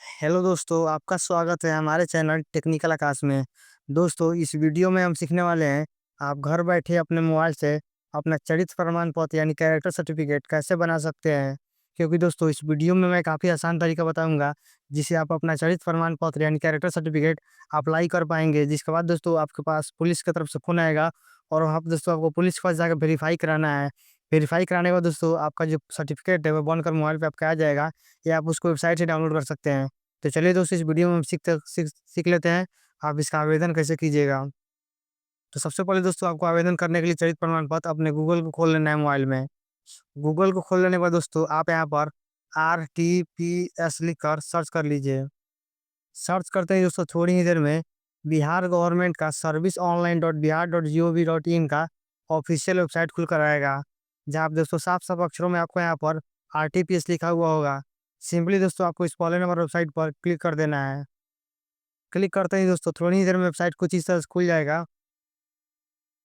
Hello दोस्तों, आपका स्वागत है हमारे चैनल टेक्निकल आकाश में। दोस्तों, इस वीडियो में हम सीखने वाले हैं, आप घर बैठे अपने मोबाइल से अपना चरित्र प्रमाण पत्र यानी कैरेक्टर सर्टिफिकेट कैसे बना सकते हैं। क्योंकि दोस्तों, इस वीडियो में मैं काफ़ी आसान तरीका बताऊंगा, जिससे आप अपना चरित्र प्रमाण पत्र यानी कैरेक्टर सर्टिफिकेट अप्लाई कर पाएंगे। जिसके बाद दोस्तों आपके पास पुलिस की तरफ से फ़ोन आएगा और वहाँ पर दोस्तों आपको पुलिस के पास जाकर वेरीफाई कराना है। वेरीफाई कराने के बाद दोस्तों आपका जो सर्टिफिकेट है वो बनकर मोबाइल पे आपका आ जाएगा, या आप उसको वेबसाइट से डाउनलोड कर सकते हैं। तो चलिए दोस्तों, इस वीडियो में हम सीख लेते हैं, आप इसका आवेदन कैसे कीजिएगा। तो सबसे पहले दोस्तों आपको आवेदन करने के लिए चरित्र प्रमाण पत्र अपने गूगल को खोल लेना है मोबाइल में। गूगल को खोल लेने के बाद दोस्तों आप यहाँ पर RTPS लिखकर सर्च कर लीजिए। सर्च करते ही दोस्तों थोड़ी ही देर में बिहार गवर्नमेंट का service online dot Bihar dot G O V dot in का ऑफिशियल वेबसाइट खुल कर आएगा, जहाँ आप दोस्तों साफ-साफ अक्षरों में आपको यहाँ पर RTPS लिखा हुआ होगा। सिंपली दोस्तों आपको इस फॉलो नंबर वेबसाइट पर क्लिक कर देना है। क्लिक करते ही दोस्तों थोड़ी ही देर में वेबसाइट कुछ इस तरह से खुल जाएगा।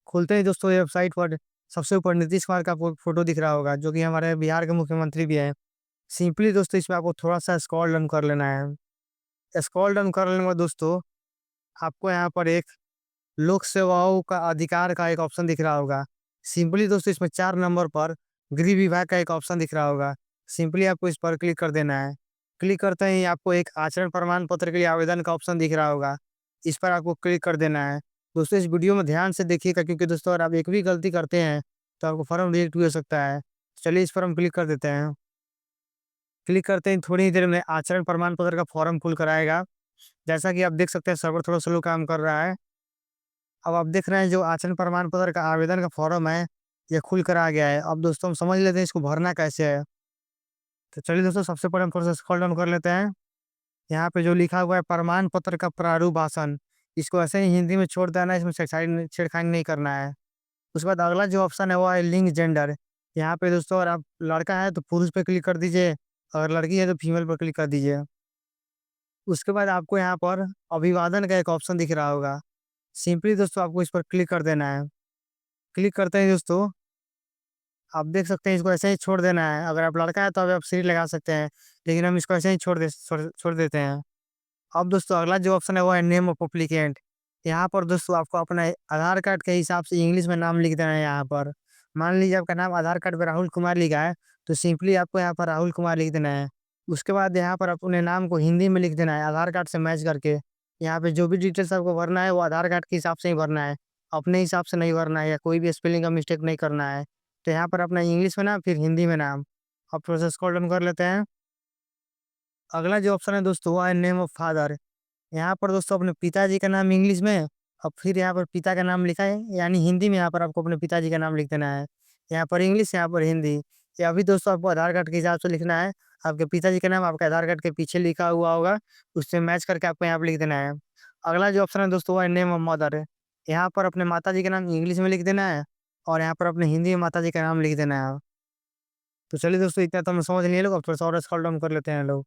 खुलते ही दोस्तों ये वेबसाइट पर सबसे ऊपर नीतीश कुमार का फ़ोटो दिख रहा होगा, जो कि हमारे बिहार के मुख्यमंत्री भी हैं। सिंपली दोस्तों इसमें आपको थोड़ा-सा स्क्रॉल डाउन कर लेना है। स्क्रॉल डाउन कर लेने के बाद दोस्तों आपको यहाँ पर एक लोक सेवाओं का अधिकार का एक ऑप्शन दिख रहा होगा। सिंपली दोस्तों इसमें 4 नंबर पर गृह विभाग का एक ऑप्शन दिख रहा होगा। सिंपली आपको इस पर क्लिक कर देना है। क्लिक करते ही आपको एक आचरण प्रमाण पत्र के लिए आवेदन का ऑप्शन दिख रहा होगा। इस पर आपको क्लिक कर देना है। दोस्तों इस वीडियो में ध्यान से देखिएगा, क्योंकि दोस्तों अगर आप एक भी गलती करते हैं तो आपको फॉर्म रिजेक्ट भी हो सकता है। चलिए इस पर हम क्लिक कर देते हैं। क्लिक करते ही थोड़ी ही देर में आचरण प्रमाण पत्र का फॉर्म खुल कर आएगा। जैसा कि आप देख सकते हैं सर्वर थोड़ा स्लो काम कर रहा है। अब आप देख रहे हैं जो आचरण प्रमाण पत्र का आवेदन का फॉर्म है, ये खुल कर आ गया है। अब दोस्तों हम समझ लेते हैं इसको भरना कैसे है। तो चलिए दोस्तों सबसे पहले हम थोड़ा-सा स्क्रॉल डाउन कर लेते हैं। यहाँ पे जो लिखा हुआ है प्रमाण पत्र का प्रारूप भाषण, इसको ऐसे ही हिंदी में छोड़ देना है, इसमें छेड़खानी नहीं करना है। उसके बाद अगला जो ऑप्शन है वो है लिंग जेंडर। यहाँ पे दोस्तों अगर आप लड़का है तो पुरुष पे क्लिक कर दीजिए, अगर लड़की है तो फीमेल पर क्लिक कर दीजिए। उसके बाद आपको यहाँ पर अभिवादन का एक ऑप्शन दिख रहा होगा। सिंपली दोस्तों आपको इस पर क्लिक कर देना है। क्लिक करते ही दोस्तों आप देख सकते हैं इसको ऐसे ही छोड़ देना है। अगर आप लड़का है तो अभी आप सीट लगा सकते हैं, लेकिन हम इसको ऐसे ही छोड़ देते हैं। अब दोस्तों अगला जो ऑप्शन है वो है नेम ऑफ एप्लीकेंट। यहाँ पर दोस्तों आपको अपना आधार कार्ड के हिसाब से इंग्लिश में नाम लिख देना है यहाँ पर। मान लीजिए आपका नाम आधार कार्ड पे राहुल कुमार लिखा है, तो सिंपली आपको यहाँ पर राहुल कुमार लिख देना है। उसके बाद यहाँ पर अपने नाम को हिंदी में लिख देना है आधार कार्ड से मैच करके। यहाँ पे जो भी डिटेल्स आपको भरना है वो आधार कार्ड के हिसाब से ही भरना है, अपने हिसाब से नहीं भरना है, या कोई भी स्पेलिंग का मिस्टेक नहीं करना है। तो यहाँ पर अपना इंग्लिश में नाम फिर हिंदी में नाम। अब प्रोसेस को डन कर लेते हैं। अगला जो ऑप्शन है दोस्तों वो है नेम ऑफ फादर। यहाँ पर दोस्तों अपने पिताजी का नाम इंग्लिश में और फिर यहाँ पर पिता का नाम लिखा है यानी हिंदी में, यहाँ पर आपको अपने पिताजी का नाम लिख देना है। यहाँ पर इंग्लिश, यहाँ पर हिंदी। ये अभी दोस्तों आपको आधार कार्ड के हिसाब से लिखना है। आपके पिताजी का नाम आपके आधार कार्ड के पीछे लिखा हुआ होगा, उससे मैच करके आपको यहाँ पर लिख देना है। अगला जो ऑप्शन है दोस्तों वो है नेम ऑफ मदर। यहाँ पर अपने माता जी का नाम इंग्लिश में लिख देना है और यहाँ पर अपने हिंदी में माता जी का नाम लिख देना है। तो चलिए दोस्तों इतना तो हम समझ लिए लोग, अब थोड़ा सा और स्क्रॉल डाउन कर लेते हैं लोग।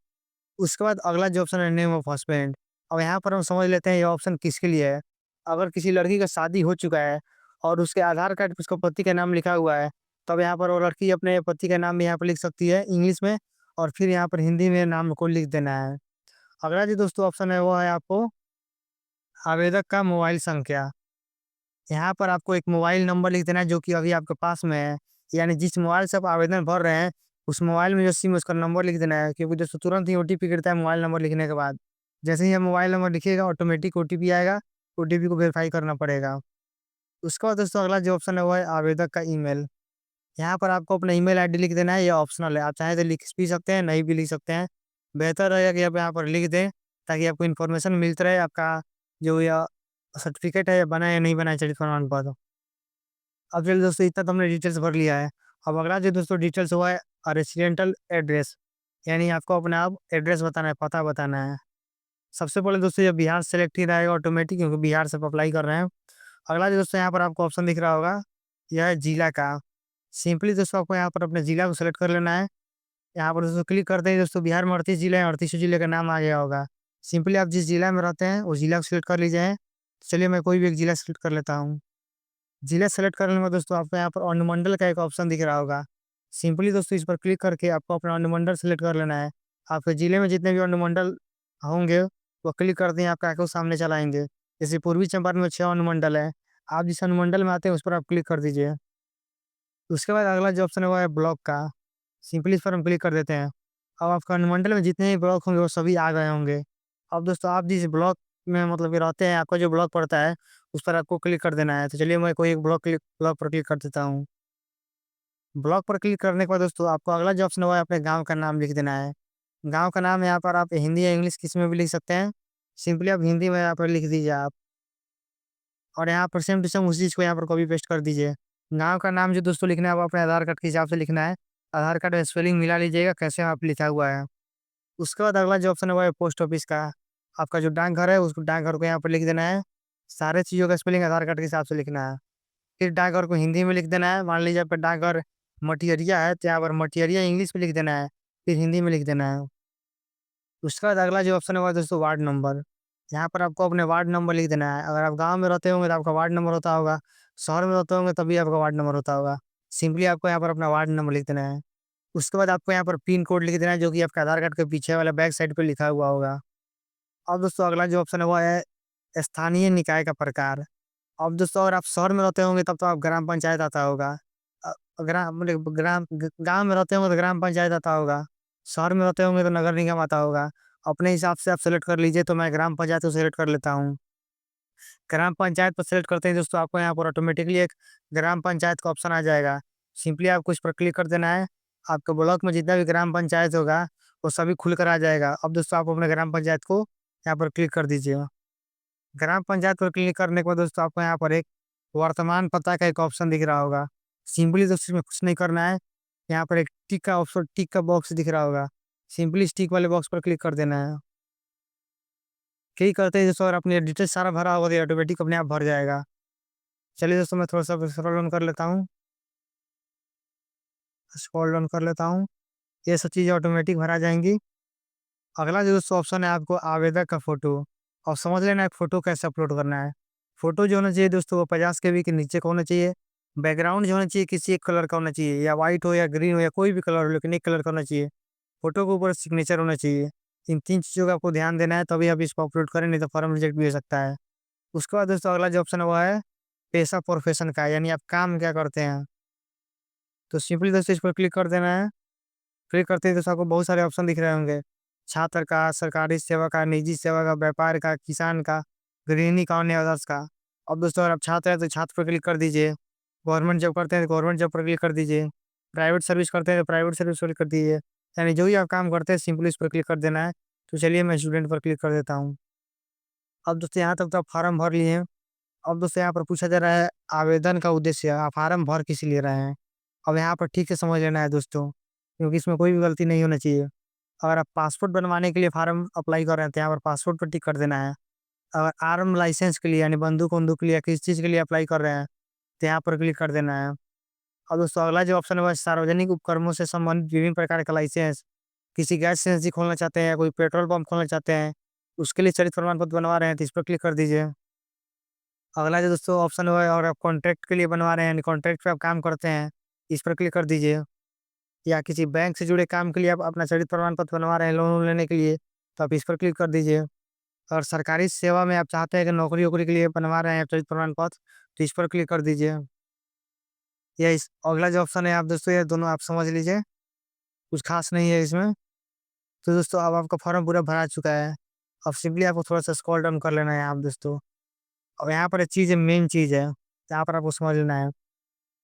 उसके बाद अगला जो ऑप्शन है नेम ऑफ हस्बैंड। अब यहाँ पर हम समझ लेते हैं ये ऑप्शन किसके लिए है। अगर किसी लड़की का शादी हो चुका है और उसके आधार कार्ड पे उसका पति का नाम लिखा हुआ है, तब यहाँ पर वो लड़की अपने पति का नाम भी यहाँ पर लिख सकती है इंग्लिश में, और फिर यहाँ पर हिंदी में नाम को लिख देना है। अगला जो दोस्तों ऑप्शन है वो है आपको आवेदक का मोबाइल संख्या। यहाँ पर आपको एक मोबाइल नंबर लिख देना है जो कि अभी आपके पास में है, यानी जिस मोबाइल से आप आवेदन भर रहे हैं उस मोबाइल में जो सिम है उसका नंबर लिख देना है, क्योंकि दोस्तों तुरंत ही ओटीपी गिरता है मोबाइल नंबर लिखने के बाद। जैसे ही आप मोबाइल नंबर लिखिएगा ऑटोमेटिक ओटीपी आएगा, ओटीपी को वेरीफाई करना पड़ेगा। उसके बाद दोस्तों अगला जो ऑप्शन है वो है आवेदक का ईमेल। यहाँ पर आपको अपना ईमेल आईडी लिख देना है, ये ऑप्शनल है, आप चाहें तो लिख भी सकते हैं, नहीं भी लिख सकते हैं। बेहतर रहेगा कि आप यहाँ पर लिख दें, ताकि आपको इन्फॉर्मेशन मिलती रहे आपका जो यह सर्टिफिकेट है बना या नहीं बना है चलित प्रमाण पत्र। अब चलिए दोस्तों इतना तो हमने डिटेल्स भर लिया है। अब अगला जो दोस्तों डिटेल्स हुआ है रेसिडेंटल एड्रेस, यानी आपको अपना आप एड्रेस बताना है, पता बताना है। सबसे पहले दोस्तों ये बिहार सेलेक्ट ही रहेगा ऑटोमेटिक, क्योंकि बिहार से आप अप्लाई कर रहे हैं। अगला जो दोस्तों यहाँ पर आपको ऑप्शन दिख रहा होगा, यह है जिला का। सिंपली दोस्तों आपको यहाँ पर अपने जिला को सेलेक्ट कर लेना है। यहाँ पर दोस्तों क्लिक करते ही दोस्तों बिहार में 38 जिले हैं, 38 जिले का नाम आ गया होगा। सिंपली आप जिस जिला में रहते हैं उस जिला को सिलेक्ट कर लीजिए। चलिए मैं कोई भी एक जिला सेलेक्ट कर लेता हूँ। जिला सेलेक्ट करने के बाद दोस्तों आपको यहाँ पर अनुमंडल का एक ऑप्शन दिख रहा होगा। सिंपली दोस्तों इस पर क्लिक करके आपको अपना अनुमंडल सेलेक्ट कर लेना है। आपके जिले में जितने भी अनुमंडल होंगे, वो क्लिक करते ही आपका आँखों के सामने चला आएँगे। जैसे पूर्वी चंपारण में 6 अनुमंडल है, आप जिस अनुमंडल में आते हैं उस पर आप क्लिक कर दीजिए। उसके बाद अगला जो ऑप्शन है वो है ब्लॉक का, सिंपली इस पर हम क्लिक कर देते हैं। अब आपका अनुमंडल में जितने भी ब्लॉक होंगे वो सभी आ गए होंगे। अब दोस्तों आप जिस ब्लॉक में मतलब कि रहते हैं, आपका जो ब्लॉक पड़ता है, उस पर आपको क्लिक कर देना है। तो चलिए मैं कोई एक ब्लॉक पर क्लिक कर देता हूँ। ब्लॉक पर क्लिक करने के बाद दोस्तों आपको अगला जो ऑप्शन हुआ है अपने गाँव का नाम लिख देना है। गाँव का नाम यहाँ पर आप हिंदी या इंग्लिश किसी में भी लिख सकते हैं। सिंपली आप हिंदी में यहाँ पर लिख दीजिए आप, और यहाँ पर सेम टू सेम उसी चीज़ को यहाँ पर कॉपी पेस्ट कर दीजिए। गाँव का नाम जो दोस्तों लिखना है वो अपने आधार कार्ड के हिसाब से लिखना है। आधार कार्ड में स्पेलिंग मिला लीजिएगा कैसे वहाँ पे लिखा हुआ है। उसके बाद अगला जो ऑप्शन है वो है पोस्ट ऑफिस का। आपका जो डाकघर है उसको डाकघर को यहाँ पर लिख देना है। सारे चीज़ों का स्पेलिंग आधार कार्ड के हिसाब से लिखना है। फिर डाकघर को हिंदी में लिख देना है। मान लीजिए आपका डाकघर मटियरिया है तो यहाँ पर मटियरिया इंग्लिश में लिख देना है, फिर हिंदी में लिख देना है। उसके बाद अगला जो ऑप्शन है वो है दोस्तों वार्ड नंबर। यहाँ पर आपको अपने वार्ड नंबर लिख देना है। अगर आप गाँव में रहते होंगे तो आपका वार्ड नंबर होता होगा, शहर में रहते होंगे तभी आपका वार्ड नंबर होता होगा। सिंपली आपको यहाँ पर अपना वार्ड नंबर लिख देना है। उसके बाद आपको यहाँ पर पिन कोड लिख देना है जो कि आपका आधार कार्ड के पीछे वाला बैक साइड पे लिखा हुआ होगा। अब दोस्तों अगला जो ऑप्शन है वो है स्थानीय निकाय का प्रकार। अब दोस्तों अगर आप शहर में रहते होंगे तब तो आप ग्राम पंचायत आता होगा। ग्राम मतलब गाँव में रहते होंगे तो ग्राम पंचायत आता होगा। शहर में रहते होंगे तो नगर निगम आता होगा। अपने हिसाब से आप सेलेक्ट कर लीजिए, तो मैं ग्राम पंचायत को सेलेक्ट कर लेता हूँ। ग्राम पंचायत पर सेलेक्ट करते ही दोस्तों आपको यहाँ पर ऑटोमेटिकली एक ग्राम पंचायत का ऑप्शन आ जाएगा। सिंपली आपको इस पर क्लिक कर देना है। आपके ब्लॉक में जितना भी ग्राम पंचायत होगा वो सभी खुल कर आ जाएगा। अब दोस्तों आप अपने ग्राम पंचायत को यहाँ पर क्लिक कर दीजिए। ग्राम पंचायत पर क्लिक करने के बाद दोस्तों आपको यहाँ पर एक वर्तमान पता का एक ऑप्शन दिख रहा होगा। सिंपली दोस्तों इसमें कुछ नहीं करना है। यहाँ पर एक टिक का ऑप्शन, टिक का बॉक्स दिख रहा होगा। सिंपली इस टिक वाले बॉक्स पर क्लिक कर देना है। क्लिक करते ही दोस्तों अगर आपने डिटेल सारा भरा होगा तो ऑटोमेटिक अपने आप भर जाएगा। चलिए दोस्तों मैं थोड़ा सा स्क्रॉल डाउन कर लेता हूँ। स्क्रॉल डाउन कर लेता हूँ। ये सब चीज़ें ऑटोमेटिक भरा जाएंगी। अगला जो दोस्तों ऑप्शन है आपको आवेदक का फोटो। और समझ लेना है फोटो कैसे अपलोड करना है। फोटो जो होना चाहिए दोस्तों वो 50 केबी के नीचे का होना चाहिए। बैकग्राउंड जो होना चाहिए किसी एक कलर का होना चाहिए, या व्हाइट हो या ग्रीन हो या कोई भी कलर हो, लेकिन एक कलर का होना चाहिए। फोटो के ऊपर सिग्नेचर होना चाहिए। इन 3 चीज़ों का आपको ध्यान देना है, तभी आप इसको अपलोड करें, नहीं तो फॉर्म रिजेक्ट भी हो सकता है। उसके बाद दोस्तों अगला जो ऑप्शन है वो है पेशा प्रोफेशन का, यानी आप काम क्या करते हैं। तो सिंपली दोस्तों इस पर क्लिक कर देना है। क्लिक करते ही दोस्तों आपको बहुत सारे ऑप्शन दिख रहे होंगे। छात्र का, सरकारी सेवा का, निजी सेवा का, व्यापार का, किसान का, गृहिणी का, अन्य अदर्स का। अब दोस्तों अगर आप छात्र हैं तो छात्र पर क्लिक कर दीजिए। गवर्नमेंट जॉब करते हैं तो गवर्नमेंट जॉब पर क्लिक कर दीजिए। प्राइवेट सर्विस करते हैं तो प्राइवेट सर्विस पर क्लिक कर दीजिए। यानी जो भी आप काम करते हैं सिंपली इस पर क्लिक कर देना है। तो चलिए मैं स्टूडेंट पर क्लिक कर देता हूँ। अब दोस्तों यहाँ तक तो आप फार्म भर लिए हैं। अब दोस्तों यहाँ पर पूछा जा रहा है आवेदन का उद्देश्य, आप फार्म भर किस लिए रहे हैं। अब यहाँ पर ठीक से समझ लेना है दोस्तों, क्योंकि इसमें कोई भी गलती नहीं होना चाहिए। अगर आप पासपोर्ट बनवाने के लिए फार्म अप्लाई कर रहे हैं तो यहाँ पर पासपोर्ट पर टिक कर देना है। अगर आर्म लाइसेंस के लिए यानी बंदूक वंदूक के लिए या किसी चीज़ के लिए अप्लाई कर रहे हैं तो यहाँ पर क्लिक कर देना है। और दोस्तों अगला जो ऑप्शन है वह सार्वजनिक उपक्रमों से संबंधित विभिन्न प्रकार का लाइसेंस, किसी गैस एजेंसी खोलना चाहते हैं या कोई पेट्रोल पंप खोलना चाहते हैं, उसके लिए चलित प्रमाण पत्र बनवा रहे हैं तो इस पर क्लिक कर दीजिए। अगला जो दोस्तों ऑप्शन हुआ है और आप कॉन्ट्रैक्ट के लिए बनवा रहे हैं, यानी कॉन्ट्रैक्ट पे आप काम करते हैं, इस पर क्लिक कर दीजिए। या किसी बैंक से जुड़े काम के लिए आप अपना चरित्र प्रमाण पत्र बनवा रहे हैं लोन वोन लेने के लिए, तो आप इस पर क्लिक कर दीजिए। और सरकारी सेवा में आप चाहते हैं कि नौकरी वोकरी के लिए बनवा रहे हैं चरित्र प्रमाण पत्र, तो इस पर क्लिक कर दीजिए। या इस अगला जो ऑप्शन है आप दोस्तों ये दोनों आप समझ लीजिए, कुछ खास नहीं है इसमें। तो दोस्तों अब आपका फॉर्म पूरा भरा चुका है। अब सिंपली आपको थोड़ा सा स्क्रॉल डाउन कर लेना है आप दोस्तों। अब यहाँ पर एक चीज़ है, मेन चीज़ है, यहाँ पर आपको समझ लेना है।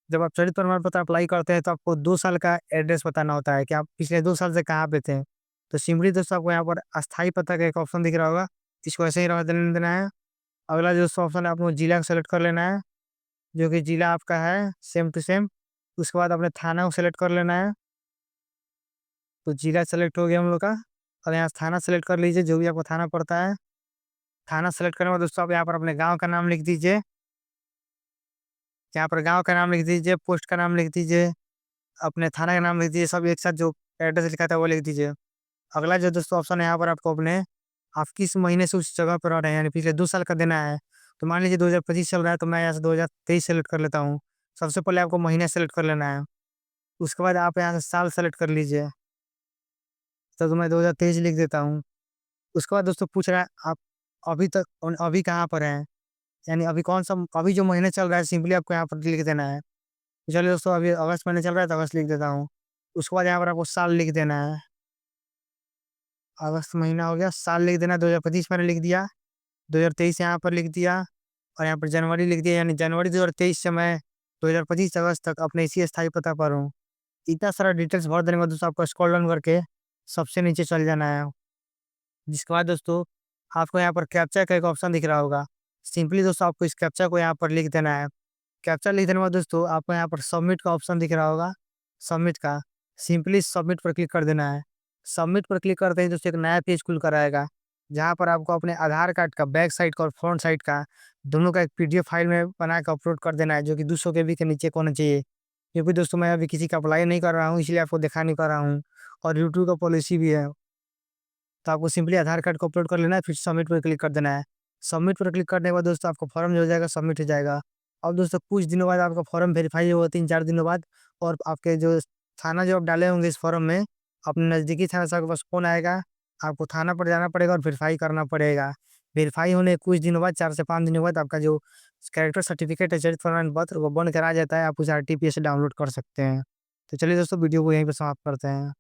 जब आप चरित्र प्रमाण पत्र अप्लाई करते हैं तो आपको 2 साल का एड्रेस बताना होता है कि आप पिछले 2 साल से कहाँ पे थे। तो सिंपली दोस्तों आपको यहाँ पर अस्थायी पता का एक ऑप्शन दिख रहा होगा, इसको ऐसे ही रहने देने देना है। अगला जो दोस्तों ऑप्शन है आपको जिला सेलेक्ट कर लेना है, जो कि जिला आपका है सेम टू सेम। उसके बाद अपने थाना को सेलेक्ट कर लेना है। तो जिला सेलेक्ट हो गया हम लोग का। और यहाँ से थाना सेलेक्ट कर लीजिए, जो भी आपको थाना पड़ता है। थाना सेलेक्ट करने के बाद दोस्तों आप यहाँ पर अपने गाँव का नाम लिख दीजिए। यहाँ पर गाँव का नाम लिख दीजिए, पोस्ट का नाम लिख दीजिए, अपने थाना का नाम लिख दीजिए, सब एक साथ जो एड्रेस लिखा था वो लिख दीजिए। अगला जो दोस्तों ऑप्शन है यहाँ पर आपको अपने आप किस महीने से उस जगह पर रह रहे हैं, यानी पिछले 2 साल का देना है। तो मान लीजिए 2025 चल रहा है तो मैं यहाँ से 2023 सेलेक्ट कर लेता हूँ। सबसे पहले आपको महीना सेलेक्ट कर लेना है। उसके बाद आप यहाँ से साल सेलेक्ट कर लीजिए। तो मैं 2023 लिख देता हूँ। उसके बाद दोस्तों पूछ रहा है आप अभी कहाँ पर हैं? यानी अभी कौन-सा अभी जो महीना चल रहा है सिंपली आपको यहाँ पर लिख देना है। तो चलिए दोस्तों अभी अगस्त महीना चल रहा है तो अगस्त लिख देता हूँ। उसके बाद यहाँ पर आपको साल लिख देना है। अगस्त महीना हो गया, साल लिख देना है 2025 मैंने लिख दिया, 2023 यहाँ पर लिख दिया और यहाँ पर जनवरी लिख दिया यानी जनवरी 2023 से मैं 2025 अगस्त तक अपने इसी स्थायी पता पर हूँ। इतना सारा डिटेल्स भर देने के बाद दोस्तों आपको स्क्रॉल डाउन करके सबसे नीचे चल जाना है। जिसके बाद दोस्तों आपको यहाँ पर कैप्चा का एक ऑप्शन दिख रहा होगा। सिंपली दोस्तों आपको इस कैप्चा को यहाँ पर लिख देना है। कैप्चा लिख देने के बाद दोस्तों आपको यहाँ पर सबमिट का ऑप्शन दिख रहा होगा, सबमिट का। सिंपली सबमिट पर क्लिक कर देना है। सबमिट पर क्लिक करते ही दोस्तों एक नया पेज खुल कर आएगा, जहाँ पर आपको अपने आधार कार्ड का बैक साइड का और फ्रंट साइड का दोनों का एक पीडीएफ फाइल में बना के अपलोड कर देना है, जो कि 200 केबी के नीचे का होना चाहिए। क्योंकि दोस्तों मैं अभी किसी का अप्लाई नहीं कर रहा हूँ, इसलिए आपको दिखा नहीं पा रहा हूँ और यूट्यूब का पॉलिसी भी है। तो आपको सिंपली आधार कार्ड को अपलोड कर लेना है, फिर सबमिट पर क्लिक कर देना है। सबमिट पर क्लिक करने के बाद दोस्तों आपका फॉर्म जो हो जाएगा सबमिट हो जाएगा। अब दोस्तों कुछ दिनों बाद आपका फॉर्म वेरीफाई होगा 3-4 दिनों बाद और आपके जो थाना जो आप डाले होंगे इस फॉर्म में, अपने नज़दीकी थाना से आपके पास फ़ोन आएगा, आपको थाना पर जाना पड़ेगा और वेरीफाई करना पड़ेगा। वेरीफाई होने के कुछ दिनों बाद 4 से 5 दिनों बाद आपका जो कैरेक्टर सर्टिफिकेट है, चरित्र प्रमाण पत्र वो बन कर आ जाता है, आप उसे आरटीपीएस से डाउनलोड कर सकते हैं। तो चलिए दोस्तों वीडियो को यहीं पे समाप्त करते हैं।